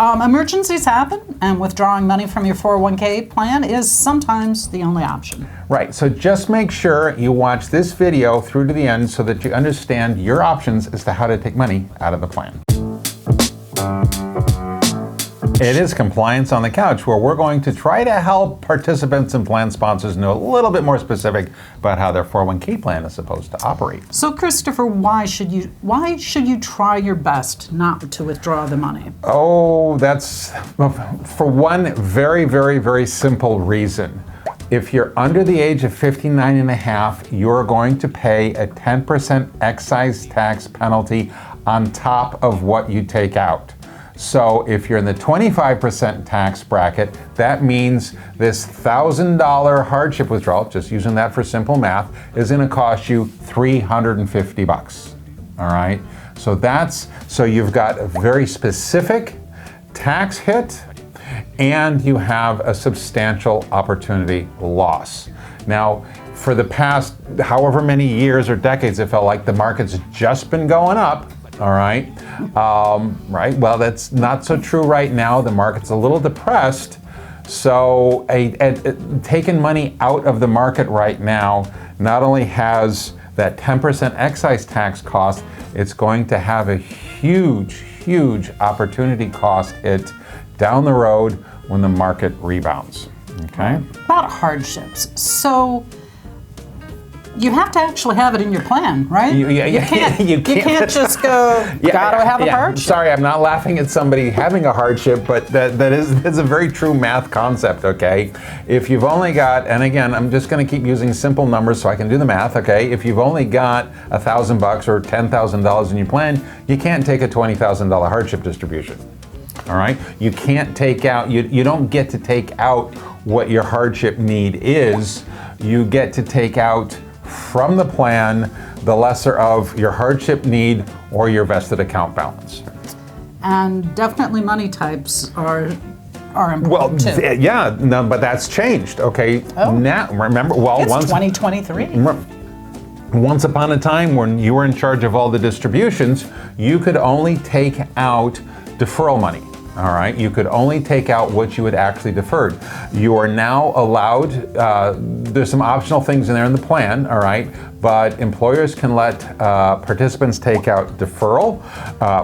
emergencies happen, and withdrawing money from your 401k plan is sometimes the only option. Right, so just make sure you watch this video through to the end so that you understand your options as to how to take money out of the plan. It is Compliance on the Couch, where we're going to try to help participants and plan sponsors know a little bit more specific about how their 401k plan is supposed to operate. So, Christopher, why should you try your best not to withdraw the money? Oh, that's for one very, very, very simple reason. If you're under the age of 59 and a half, you're going to pay a 10% excise tax penalty on top of what you take out. So if you're in the 25% tax bracket, that means this $1,000 hardship withdrawal, just using that for simple math, is going to cost you $350. All right? So you've got a very specific tax hit, and you have a substantial opportunity loss. Now, for the past however many years or decades, it felt like the market's just been going up. All right, right. Well, that's not so true right now. The market's a little depressed. So taking money out of the market right now not only has that 10% excise tax cost, it's going to have a huge, huge opportunity cost hit down the road when the market rebounds. Okay. About hardships. So you have to actually have it in your plan, right? You can't just go, gotta have a hardship. Sorry, I'm not laughing at somebody having a hardship, but that's a very true math concept, okay? If you've only got, and again, I'm just gonna keep using simple numbers so I can do the math, okay? If you've only got $1,000 or $10,000 in your plan, you can't take a $20,000 hardship distribution, all right? You can't take out, you don't get to take out what your hardship need is. You get to take out from the plan the lesser of your hardship need or your vested account balance. And definitely money types are important too. Yeah, no, but that's changed. Okay. Oh. Now remember, it's 2023. Once upon a time, when you were in charge of all the distributions, you could only take out deferral money. All right, you could only take out what you had actually deferred. You are now allowed, there's some optional things in there in the plan, all right, but employers can let participants take out deferral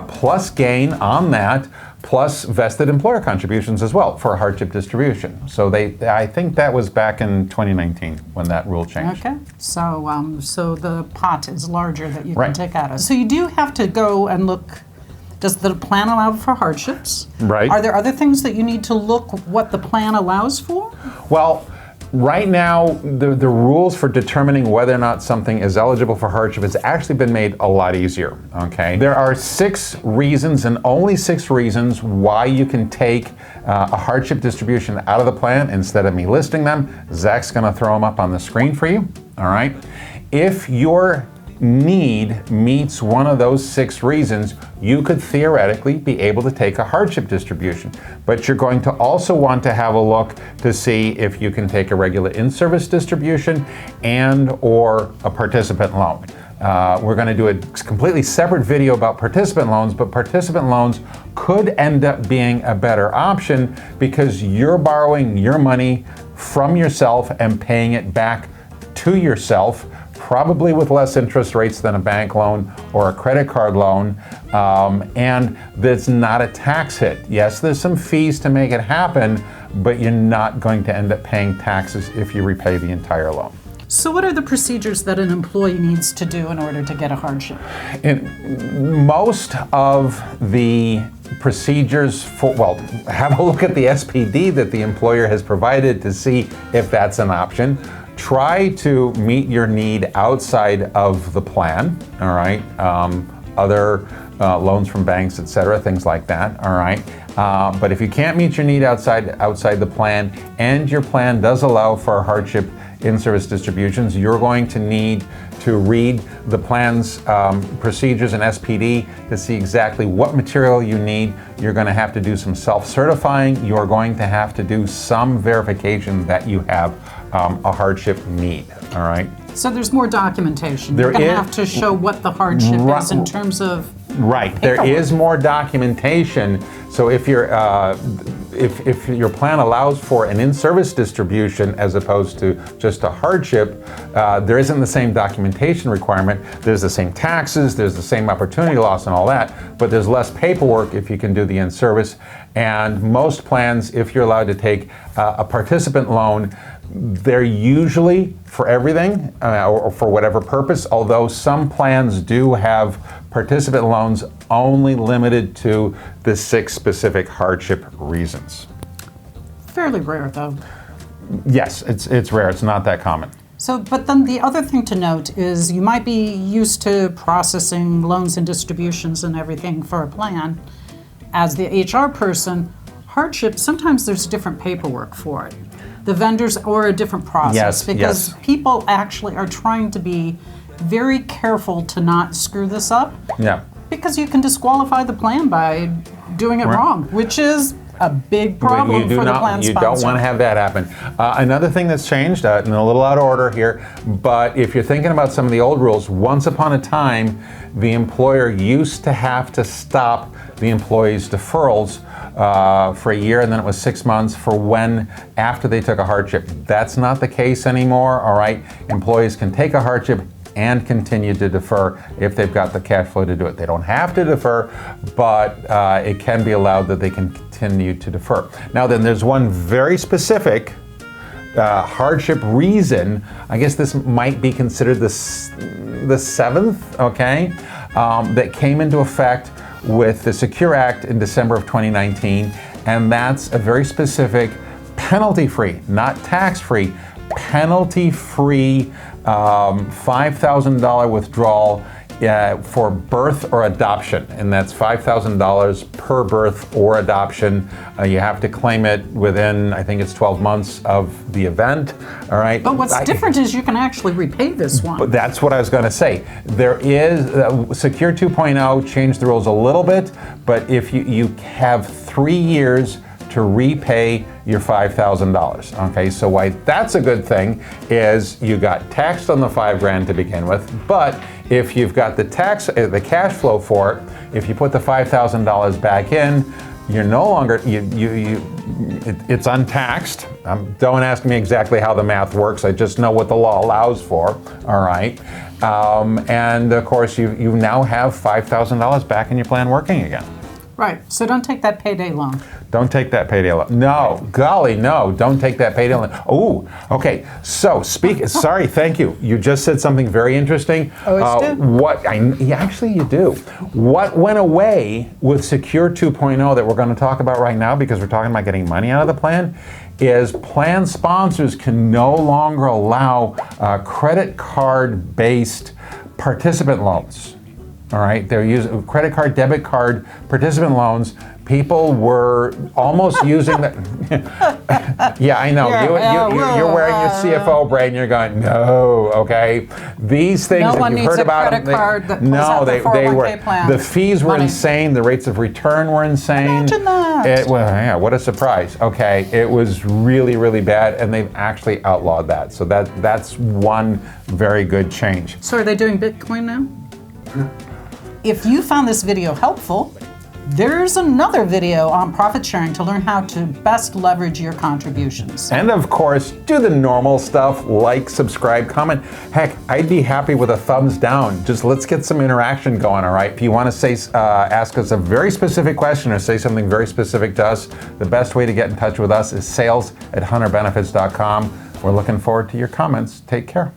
plus gain on that, plus vested employer contributions as well for a hardship distribution. So I think that was back in 2019 when that rule changed. Okay, so the pot is larger that you can take out of. So you do have to go and look. Does the plan allow for hardships? Right. Are there other things that you need to look what the plan allows for? Well, right now, the rules for determining whether or not something is eligible for hardship has actually been made a lot easier, okay? There are 6 reasons, and only 6 reasons, why you can take a hardship distribution out of the plan. Instead of me listing them, Zach's gonna throw them up on the screen for you, all right? If your need meets one of those 6 reasons, you could theoretically be able to take a hardship distribution. But you're going to also want to have a look to see if you can take a regular in-service distribution and or a participant loan. We're going to do a completely separate video about participant loans, but participant loans could end up being a better option because you're borrowing your money from yourself and paying it back to yourself, probably with less interest rates than a bank loan or a credit card loan, and there's not a tax hit. Yes, there's some fees to make it happen, but you're not going to end up paying taxes if you repay the entire loan. So what are the procedures that an employee needs to do in order to get a hardship? Most of the procedures have a look at the SPD that the employer has provided to see if that's an option. Try to meet your need outside of the plan, all right? Other loans from banks, et cetera, things like that, all right? But if you can't meet your need outside the plan, and your plan does allow for hardship in-service distributions, you're going to need to read the plan's procedures and SPD to see exactly what material you need. You're going to have to do some self-certifying. You're going to have to do some verification that you have a hardship need, all right? So there's more documentation. You're going to have to show what the hardship is in terms of Right. There is more documentation. So if your plan allows for an in-service distribution as opposed to just a hardship, there isn't the same documentation requirement. There's the same taxes, there's the same opportunity loss and all that, but there's less paperwork if you can do the in-service. And most plans, if you're allowed to take a participant loan, they're usually for everything or for whatever purpose, although some plans do have participant loans only limited to the 6 specific hardship reasons. Fairly rare, though. Yes, it's rare. It's not that common. So, but then the other thing to note is you might be used to processing loans and distributions and everything for a plan. As the HR person, hardship, sometimes there's different paperwork for it. The vendors or a different process because people actually are trying to be very careful to not screw this up. Yeah. Because you can disqualify the plan by doing it wrong, which is a big problem for the plan sponsor. You don't want to have that happen. Another thing that's changed, and a little out of order here, but if you're thinking about some of the old rules, once upon a time, the employer used to have to stop the employee's deferrals for a year, and then it was 6 months for when after they took a hardship. That's not the case anymore, all right? Employees can take a hardship and continue to defer if they've got the cash flow to do it. They don't have to defer, but it can be allowed that they can continue to defer. Now then, there's one very specific hardship reason. I guess this might be considered the 7th, okay, that came into effect with the Secure Act in December of 2019, and that's a very specific penalty-free, not tax-free, penalty-free $5,000 withdrawal for birth or adoption, and that's $5,000 per birth or adoption. You have to claim it within, I think it's 12 months of the event, all right? But what's different is you can actually repay this one. But that's what I was going to say. There is, Secure 2.0 changed the rules a little bit, but if you have 3 years to repay your $5,000. Okay, so why that's a good thing is you got taxed on the $5,000 to begin with, but if you've got the cash flow for it, if you put the $5,000 back in, you're no longer it's untaxed. Don't ask me exactly how the math works. I just know what the law allows for. All right, and of course you now have $5,000 back in your plan working again. Right, so don't take that payday loan. Don't take that payday loan. No, golly, no, don't take that payday loan. Oh, okay, so sorry, thank you. You just said something very interesting. Actually you do. What went away with Secure 2.0 that we're going to talk about right now, because we're talking about getting money out of the plan, is plan sponsors can no longer allow credit card-based participant loans. All right, they're using credit card, debit card, participant loans. People were almost using that. Yeah, I know. You're wearing your CFO brain. You're going, no, okay. These things that you've heard about. The fees were insane. The rates of return were insane. Imagine that. What a surprise. Okay, it was really, really bad, and they've actually outlawed that. So that's one very good change. So are they doing Bitcoin now? If you found this video helpful, there's another video on profit sharing to learn how to best leverage your contributions. And of course, do the normal stuff, like, subscribe, comment. Heck, I'd be happy with a thumbs down. Just let's get some interaction going, all right? If you want to ask us a very specific question or say something very specific to us, the best way to get in touch with us is sales@hunterbenefits.com. We're looking forward to your comments. Take care.